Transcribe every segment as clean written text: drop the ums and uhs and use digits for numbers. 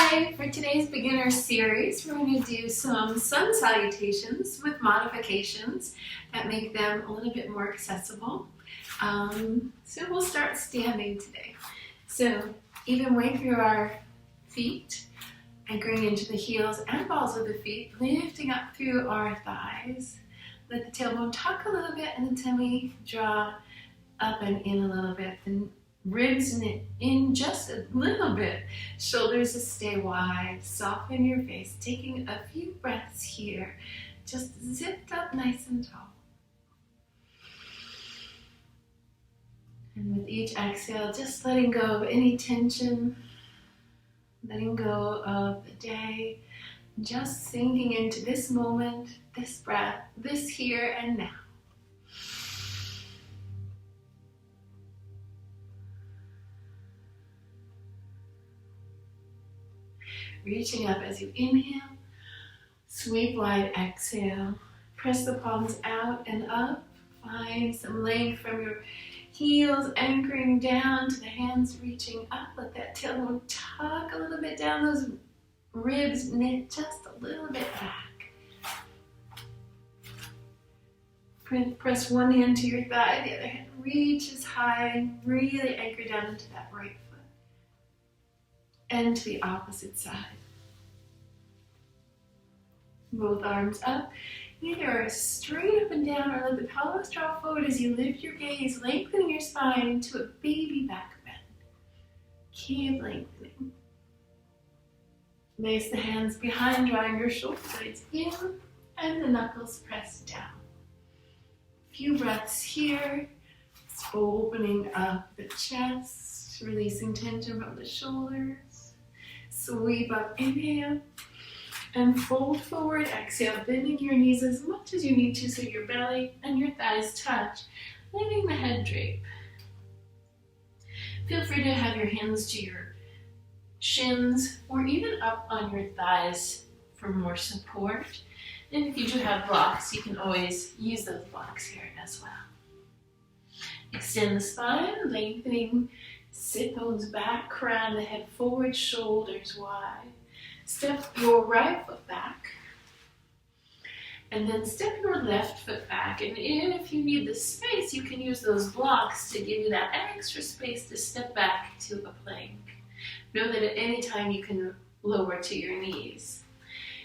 Hi! For today's beginner series, we're going to do some sun salutations with modifications that make them a little bit more accessible. So we'll start standing today. So even way through our feet, anchoring into the heels and balls of the feet, lifting up through our thighs. Let the tailbone tuck a little bit and the tummy draw up and in a little bit. The ribs in just a little bit. Shoulders to stay wide. Soften your face. Taking a few breaths here. Just zipped up nice and tall. And with each exhale, just letting go of any tension. Letting go of the day. Just sinking into this moment, this breath, this here and now. Reaching up as you inhale, sweep wide, exhale. Press the palms out and up. Find some length from your heels, anchoring down to the hands reaching up. Let that tailbone tuck a little bit down. Those ribs knit just a little bit back. Press one hand to your thigh, the other hand reaches high. Really anchor down into that right foot. And to the opposite side. Both arms up, either straight up and down or let the pelvis drop forward as you lift your gaze, lengthening your spine into a baby back bend. Keep lengthening. Place the hands behind, drawing your shoulder blades in and the knuckles pressed down. A few breaths here, just opening up the chest, releasing tension from the shoulders. Sweep up, inhale, and fold forward, exhale, bending your knees as much as you need to so your belly and your thighs touch, letting the head drape. Feel free to have your hands to your shins or even up on your thighs for more support. And if you do have blocks, you can always use those blocks here as well. Extend the spine, lengthening. Sit bones back, crown the head forward, shoulders wide. Step your right foot back. And then step your left foot back. And if you need the space, you can use those blocks to give you that extra space to step back to a plank. Know that at any time you can lower to your knees.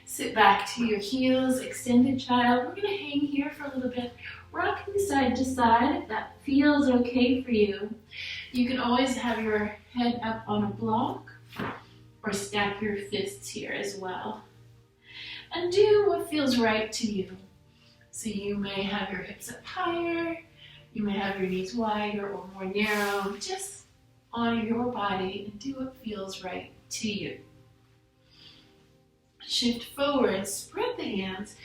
Sit back to your heels, extended child. We're going to hang here for a little bit, rocking side to side if that feels okay for you. You can always have your head up on a block or stack your fists here as well. And do what feels right to you. So you may have your hips up higher, you may have your knees wider or more narrow. Just honor your body and do what feels right to you. Shift forward, spread the hands,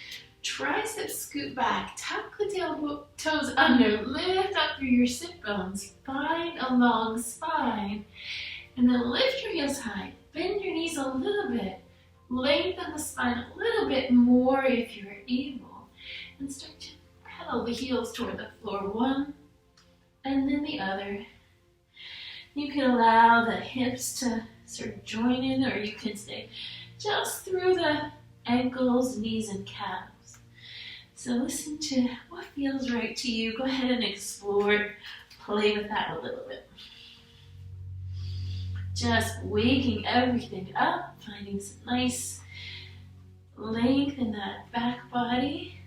triceps scoot back, tuck the tail toes under, lift up through your sit bones, find a long spine, and then lift your heels high, bend your knees a little bit, lengthen the spine a little bit more if you're able, and start to pedal the heels toward the floor, one and then the other. You can allow the hips to sort of join in, or you can stay just through the ankles, knees, and calves. So listen to what feels right to you. Go ahead and explore, play with that a little bit. Just waking everything up, finding some nice length in that back body.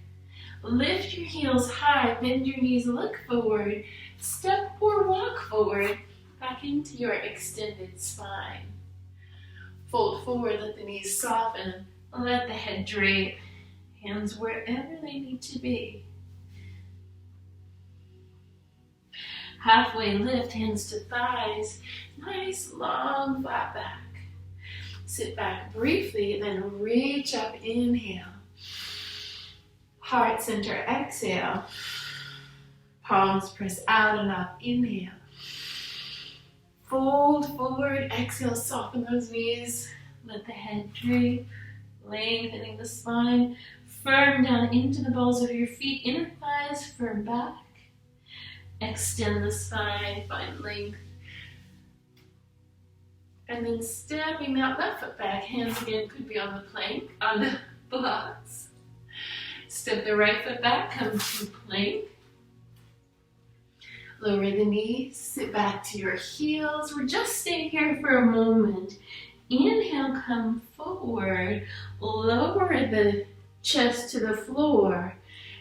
Lift your heels high, bend your knees, look forward, step or walk forward, back into your extended spine. Fold forward, let the knees soften, let the head drape, hands wherever they need to be. Halfway lift, hands to thighs, nice long flat back. Sit back briefly and then reach up, inhale. Heart center, exhale. Palms press out and up, inhale. Fold forward, exhale, soften those knees. Let the head drape, lengthening the spine. Firm down into the balls of your feet, inner thighs firm back. Extend the spine, find length. And then stepping that left foot back. Hands again could be on the plank, on the blocks. Step the right foot back, come to plank. Lower the knees, sit back to your heels. We're just staying here for a moment. Inhale, come forward. Lower the chest to the floor.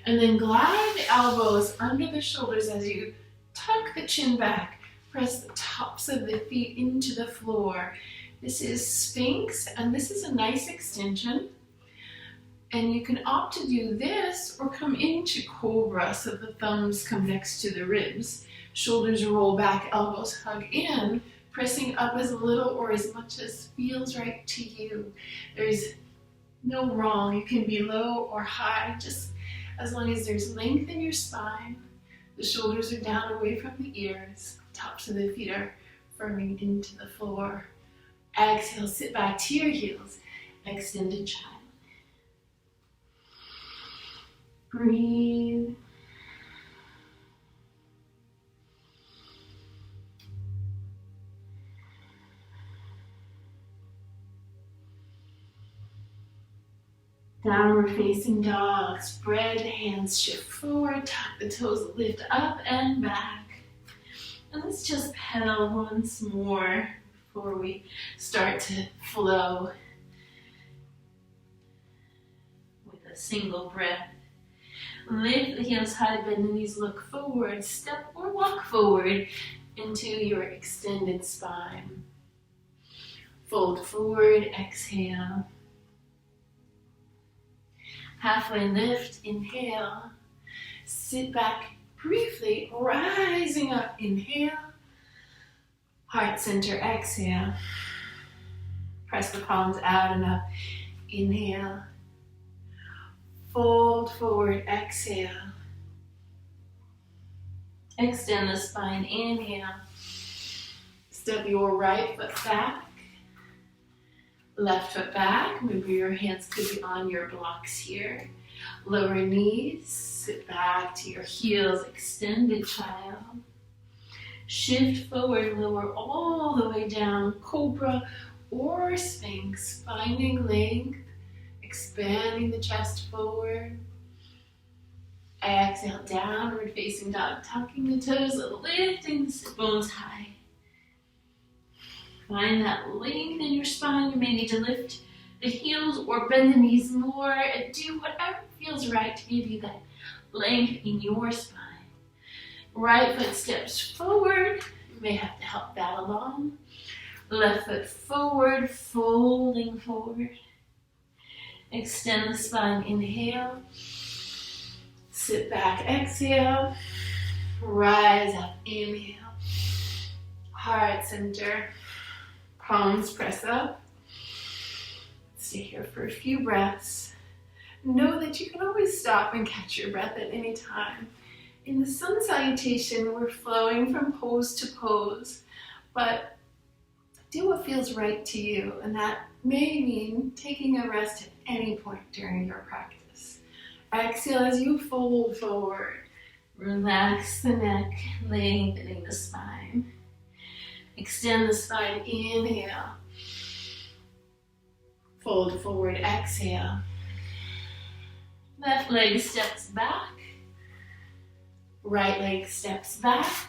And then glide the elbows under the shoulders as you tuck the chin back. Press the tops of the feet into the floor. This is Sphinx, and this is a nice extension. And you can opt to do this or come into Cobra so the thumbs come next to the ribs. Shoulders roll back, elbows hug in, pressing up as little or as much as feels right to you. There's no wrong. You can be low or high, just as long as there's length in your spine. The shoulders are down away from the ears. Tops of the feet are firming into the floor. Exhale, sit back to your heels. Extended child. Breathe. Downward facing dog. Spread the hands, shift forward, tuck the toes, lift up and back. And let's just pedal once more before we start to flow with a single breath. Lift the heels high, bend the knees, look forward, step or walk forward into your extended spine. Fold forward, exhale. Halfway lift, inhale. Sit back briefly, rising up, inhale. Heart center, exhale. Press the palms out and up, inhale. Fold forward, exhale. Extend the spine, inhale. Step your right foot back. Left foot back. Maybe your hands could be on your blocks here. Lower knees, sit back to your heels, extended child. Shift forward, lower all the way down, Cobra or Sphinx, finding length. Expanding the chest forward. Exhale, downward facing dog, tucking the toes, lifting the sit bones high. Find that length in your spine. You may need to lift the heels or bend the knees more. And do whatever feels right to give you that length in your spine. Right foot steps forward. You may have to help that along. Left foot forward, folding forward. Extend the spine, inhale. Sit back, exhale. Rise up, inhale. Heart center. Palms press up. Stay here for a few breaths. Know that you can always stop and catch your breath at any time. In the Sun Salutation, we're flowing from pose to pose, but do what feels right to you, and that may mean taking a rest at any point during your practice. Exhale as you fold forward. Relax the neck, lengthening the spine. Extend the spine, inhale. Fold forward, exhale. Left leg steps back. Right leg steps back.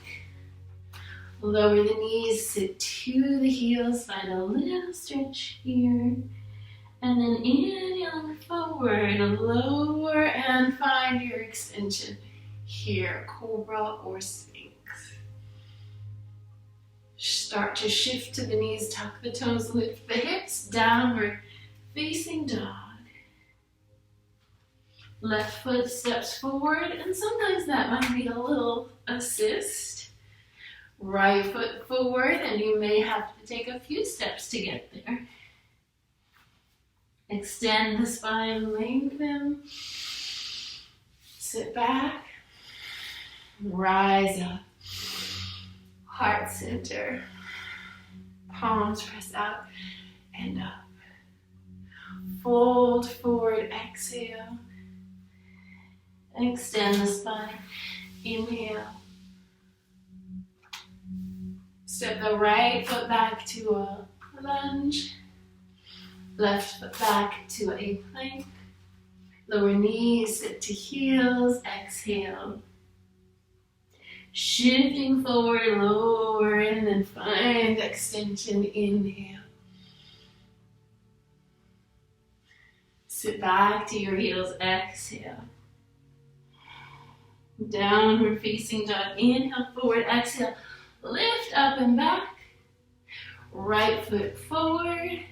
Lower the knees, sit to the heels, find a little stretch here. And then inhale forward, lower, and find your extension here, Cobra or Sphinx. Start to shift to the knees, tuck the toes, lift the hips, downward facing dog. Left foot steps forward, and sometimes that might be a little assist. Right foot forward, and you may have to take a few steps to get there. Extend the spine, lengthen. Sit back. Rise up. Heart center. Palms press out and up. Fold forward, exhale. Extend the spine. Inhale. Step the right foot back to a lunge. Left foot back to a plank. Lower knees, sit to heels, exhale. Shifting forward, lower, and then find extension, inhale. Sit back to your heels, exhale. Downward facing dog, inhale, forward, exhale. Lift up and back. Right foot forward.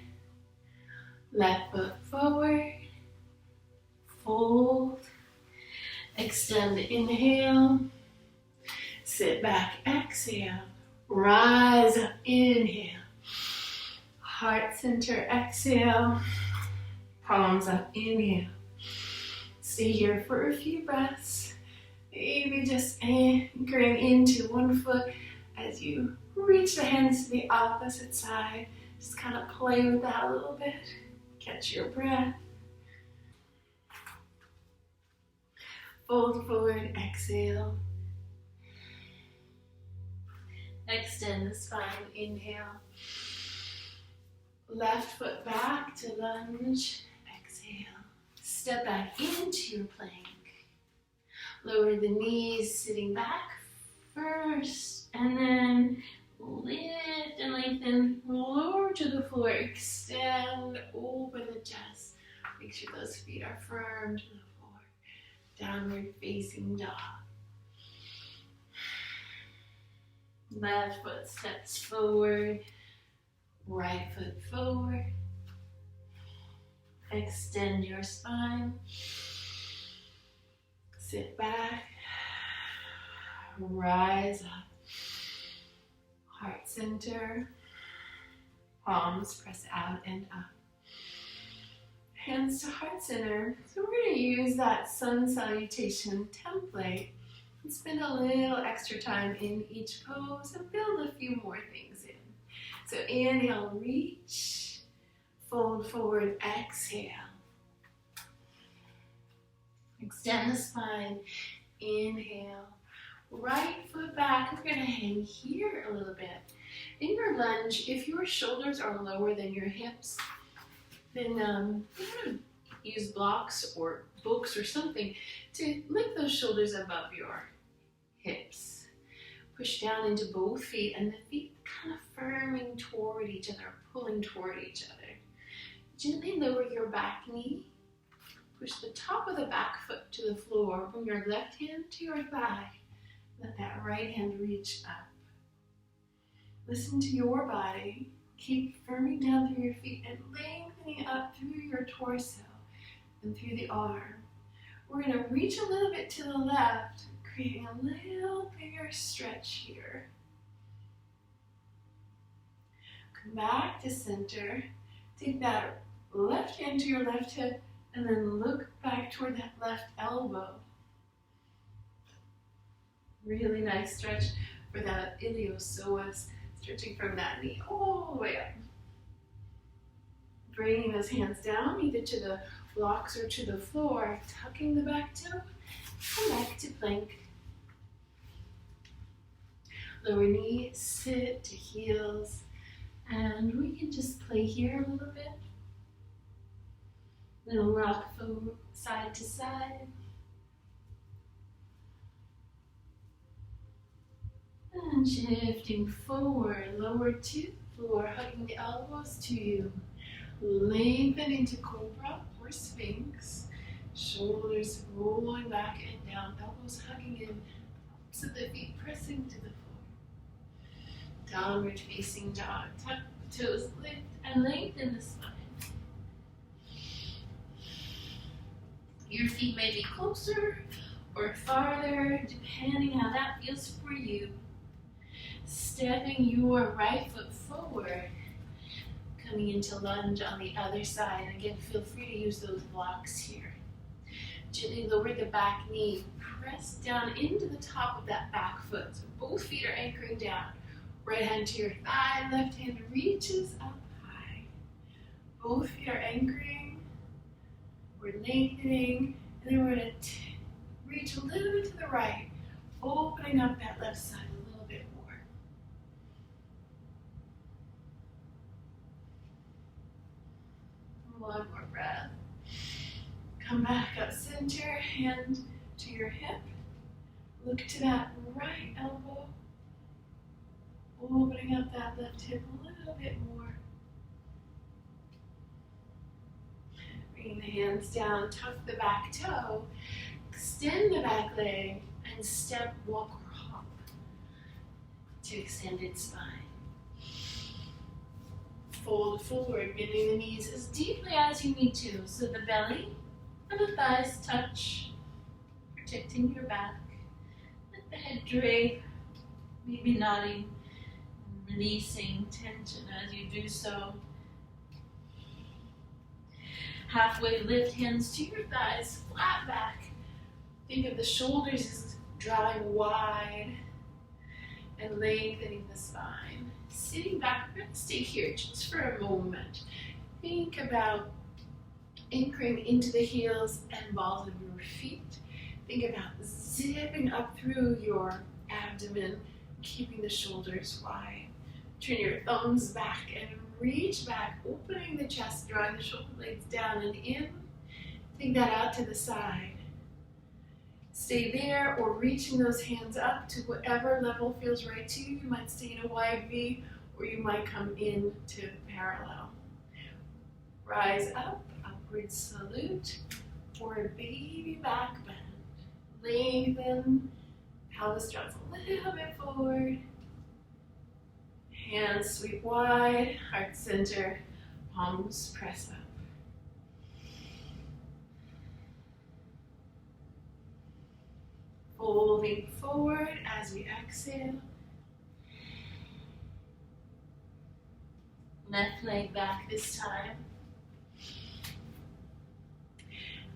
Left foot forward. Fold. Extend, inhale. Sit back, exhale. Rise up, inhale. Heart center, exhale. Palms up, inhale. Stay here for a few breaths. Maybe just anchoring into one foot as you reach the hands to the opposite side. Just kind of play with that a little bit. Catch your breath. Fold forward, exhale. Extend the spine, inhale. Left foot back to lunge, exhale. Step back into your plank. Lower the knees, sitting back first, and then lift and lengthen, lower to the floor, extend, open the chest. Make sure those feet are firm to the floor. Downward facing dog. Left foot steps forward, right foot forward. Extend your spine. Sit back, rise up, heart center, palms press out and up. Hands to heart center. So we're going to use that Sun Salutation template and spend a little extra time in each pose and build a few more things in. So inhale, reach, fold forward, exhale. Extend the spine, inhale. Right foot back, we're going to hang here a little bit. In your lunge, if your shoulders are lower than your hips, then you're going to use blocks or books or something to lift those shoulders above your hips. Push down into both feet and the feet kind of firming toward each other, pulling toward each other. Gently lower your back knee. Push the top of the back foot to the floor. Bring your left hand to your thigh. Let that right hand reach up. Listen to your body. Keep firming down through your feet and lengthening up through your torso and through the arm. We're going to reach a little bit to the left, creating a little bigger stretch here. Come back to center. Take that left hand to your left hip and then look back toward that left elbow. Really nice stretch for that iliopsoas, stretching from that knee all the way up. Bringing those hands down, either to the blocks or to the floor, tucking the back toe, come back to plank. Lower knee, sit to heels, and we can just play here a little bit. Little rock from side to side. And shifting forward, lower to the floor, hugging the elbows to you. Lengthen into cobra or sphinx. Shoulders rolling back and down, elbows hugging in, tops of the feet pressing to the floor. Downward facing dog. Tuck the toes, lift and lengthen the spine. Your feet may be closer or farther, depending how that feels for you. Stepping your right foot forward, coming into lunge on the other side. And again, feel free to use those blocks here. Gently lower the back knee, press down into the top of that back foot. So both feet are anchoring down. Right hand to your thigh, left hand reaches up high. Both feet are anchoring. We're lengthening, and then we're going to reach a little bit to the right, opening up that left side a little bit more. One more breath. Come back up center, hand to your hip. Look to that right elbow. Opening up that left hip a little bit more. Bring the hands down, tuck the back toe, extend the back leg, and step, walk, or hop to extended spine. Fold forward, bending the knees as deeply as you need to, so the belly and the thighs touch, protecting your back. Let the head drape, maybe nodding, and releasing tension as you do so. Halfway lift, hands to your thighs, flat back. Think of the shoulders as drawing wide and lengthening the spine. Sitting back, we're going to stay here just for a moment. Think about anchoring into the heels and balls of your feet. Think about zipping up through your abdomen, keeping the shoulders wide. Turn your thumbs back and reach back, opening the chest, drawing the shoulder blades down and in. Take that out to the side. Stay there or reaching those hands up to whatever level feels right to you. You might stay in a wide V or you might come in to parallel. Rise up, upward salute, or a baby back bend. Lengthen, pelvis draws a little bit forward. Hands sweep wide, heart center, palms press up. Folding forward as we exhale. Left leg back this time.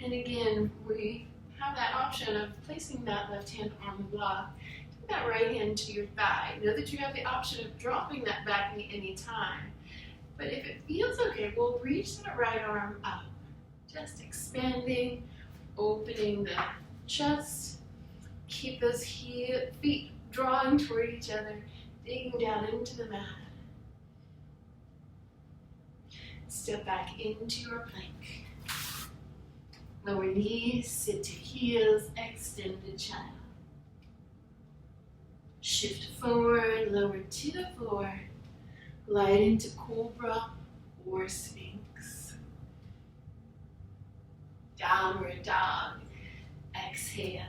And again, we have that option of placing that left hand on the block. Take that right hand to your thigh. Know that you have the option of dropping that back knee any time. But if it feels okay, we'll reach that right arm up. Just expanding, opening the chest. Keep those feet drawing toward each other, digging down into the mat. Step back into your plank. Lower knees, sit to heels, extended child. Shift forward, lower to the floor. Glide into cobra or sphinx. Downward dog. Exhale.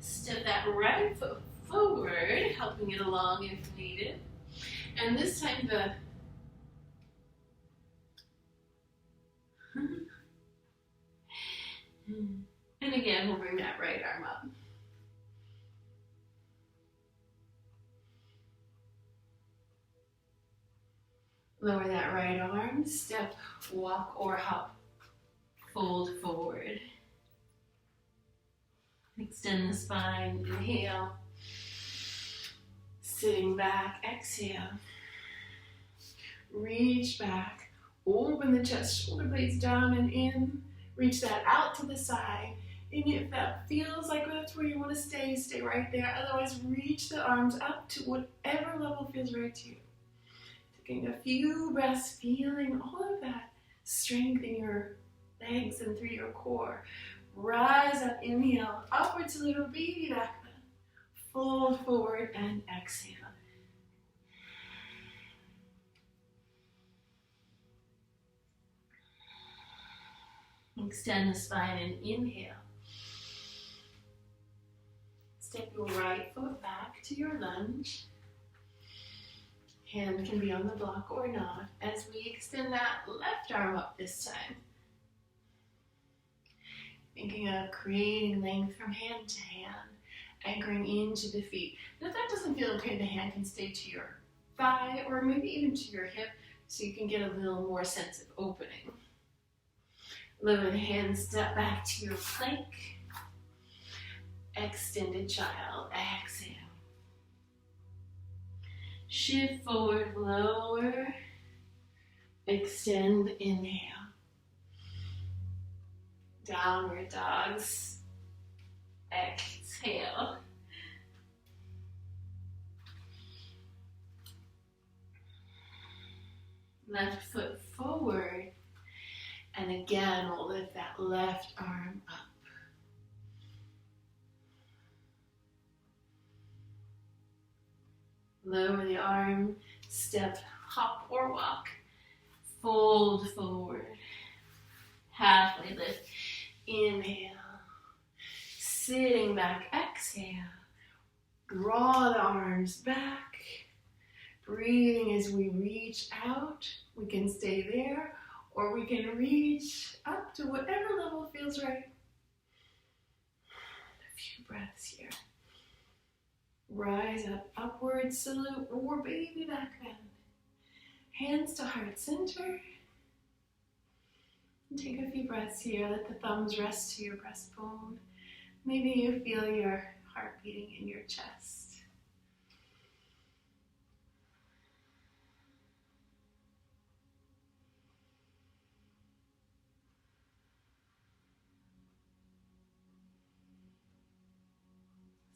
Step that right foot forward, helping it along if needed. And this time and again, we'll bring that right arm up. Lower that right arm, step, walk, or hop. Fold forward. Extend the spine, inhale. Sitting back, exhale. Reach back, open the chest, shoulder blades down and in. Reach that out to the side. And if that feels like that's where you want to stay, stay right there. Otherwise, reach the arms up to whatever level feels right to you. Taking a few breaths, feeling all of that strength in your legs and through your core. Rise up, inhale, upward to little baby back bend. Fold forward and exhale. Extend the spine and inhale. Step your right foot back to your lunge. Hand can be on the block or not as we extend that left arm up this time. Thinking of creating length from hand to hand, anchoring into the feet. And if that doesn't feel okay, the hand can stay to your thigh or maybe even to your hip so you can get a little more sense of opening. Lower the hands, step back to your plank. Extended child, exhale. Shift forward, lower. Extend, inhale. Downward dogs. Exhale. Left foot forward. And again, we'll lift that left arm up. Lower the arm, step, hop or walk. Fold forward. Halfway lift. Inhale. Sitting back, exhale. Draw the arms back. Breathing as we reach out. We can stay there, or we can reach up to whatever level feels right. A few breaths here. Rise up, upward salute, or baby back bend. Hands to heart center. And take a few breaths here. Let the thumbs rest to your breastbone. Maybe you feel your heart beating in your chest.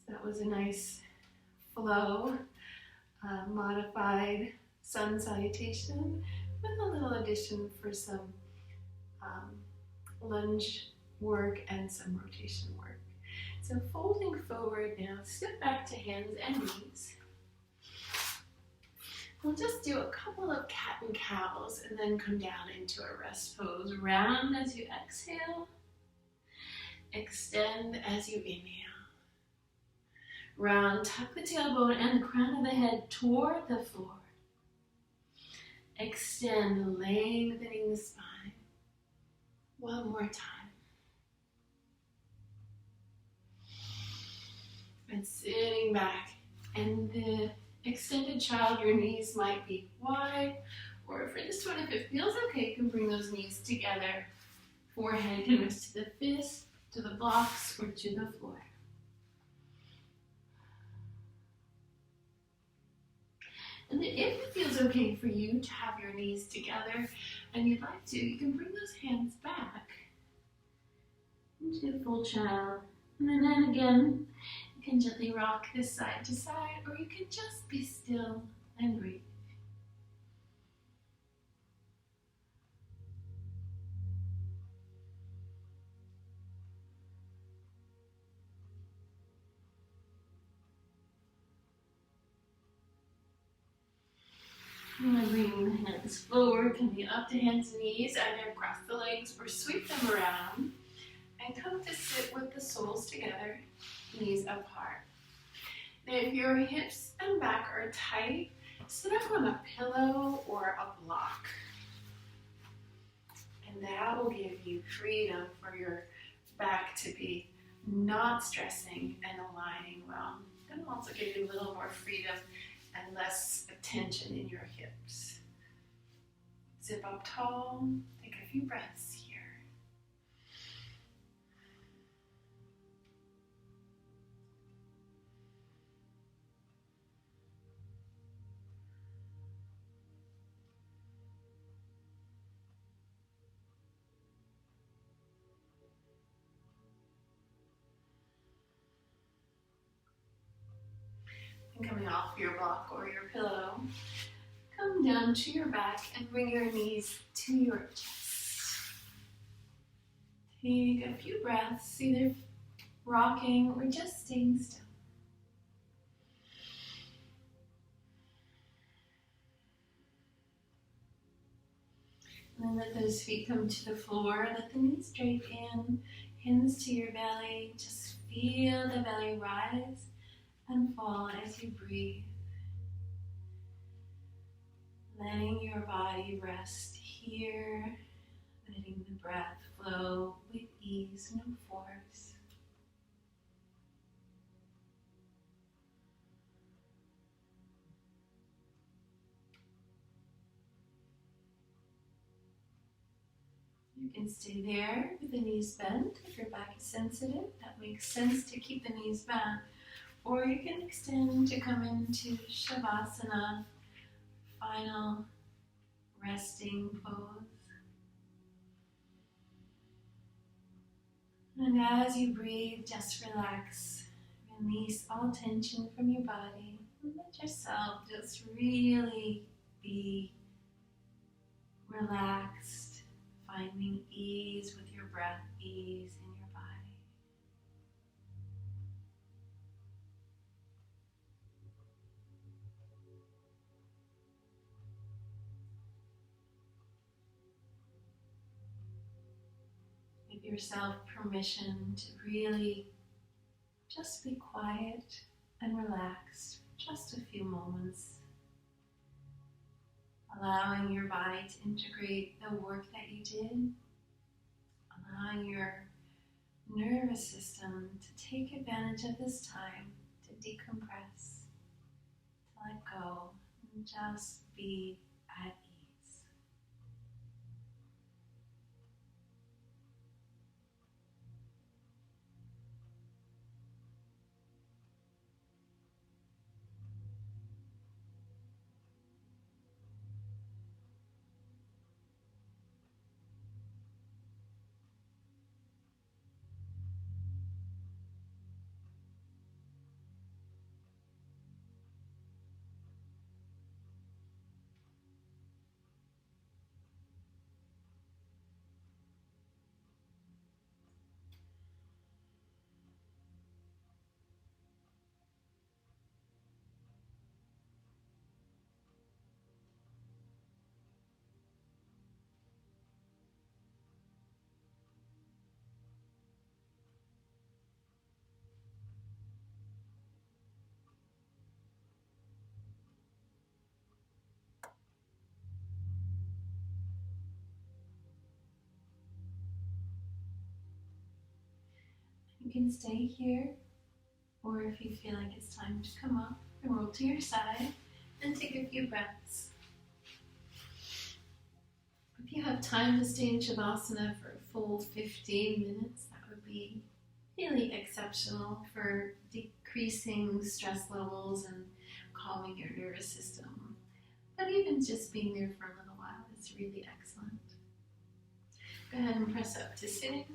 That was a nice flow, modified Sun Salutation with a little addition for some lunge work and some rotation work. So folding forward now, step back to hands and knees. We'll just do a couple of cat and cows and then come down into a rest pose. Round as you exhale, extend as you inhale. Round, tuck the tailbone and the crown of the head toward the floor. Extend, lengthening the spine. One more time. And sitting back. And the extended child, your knees might be wide. Or for this one, if it feels okay, you can bring those knees together. Forehead can rest to the fist, to the blocks, or to the floor. And then if it feels okay for you to have your knees together and you'd like to, you can bring those hands back into full child. And then again, you can gently rock this side to side, or you can just be still and breathe. I'm going to bring the hands forward, coming up to hands and knees, either cross the legs or sweep them around. And come to sit with the soles together, knees apart. Now if your hips and back are tight, sit up on a pillow or a block. And that will give you freedom for your back to be not stressing and aligning well. It'll also give you a little more freedom and less tension in your hips. Zip up tall, take a few breaths here. And coming off your block or your pillow, come down to your back and bring your knees to your chest. Take a few breaths, either rocking or just staying still. And then let those feet come to the floor, let the knees drape in, hands to your belly, just feel the belly rise and fall as you breathe. Letting your body rest here, letting the breath flow with ease, no force. You can stay there with the knees bent. If your back is sensitive, that makes sense to keep the knees bent. Or you can extend to come into Shavasana, final resting pose. And as you breathe, just relax. Release all tension from your body. And let yourself just really be relaxed, finding ease with your breath, ease in your body. Give yourself permission to really just be quiet and relaxed for just a few moments. Allowing your body to integrate the work that you did. Allowing your nervous system to take advantage of this time to decompress, to let go, and just be at ease. You can stay here, or if you feel like it's time to come up and roll to your side and take a few breaths. If you have time to stay in Shavasana for a full 15 minutes, that would be really exceptional for decreasing stress levels and calming your nervous system. But even just being there for a little while is really excellent. Go ahead and press up to sitting.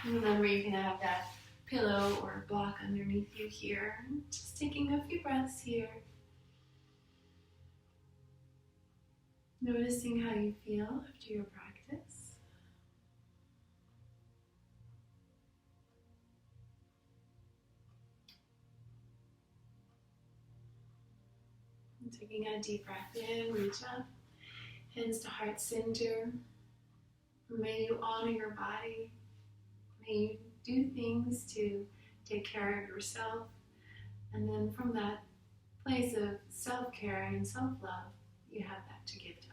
Remember, you can have that pillow or block underneath you here. Just taking a few breaths here. Noticing how you feel after your practice. And taking a deep breath in, reach up, hands to heart center. May you honor your body. May you do things to take care of yourself. And then from that place of self-care and self-love, you have that to give to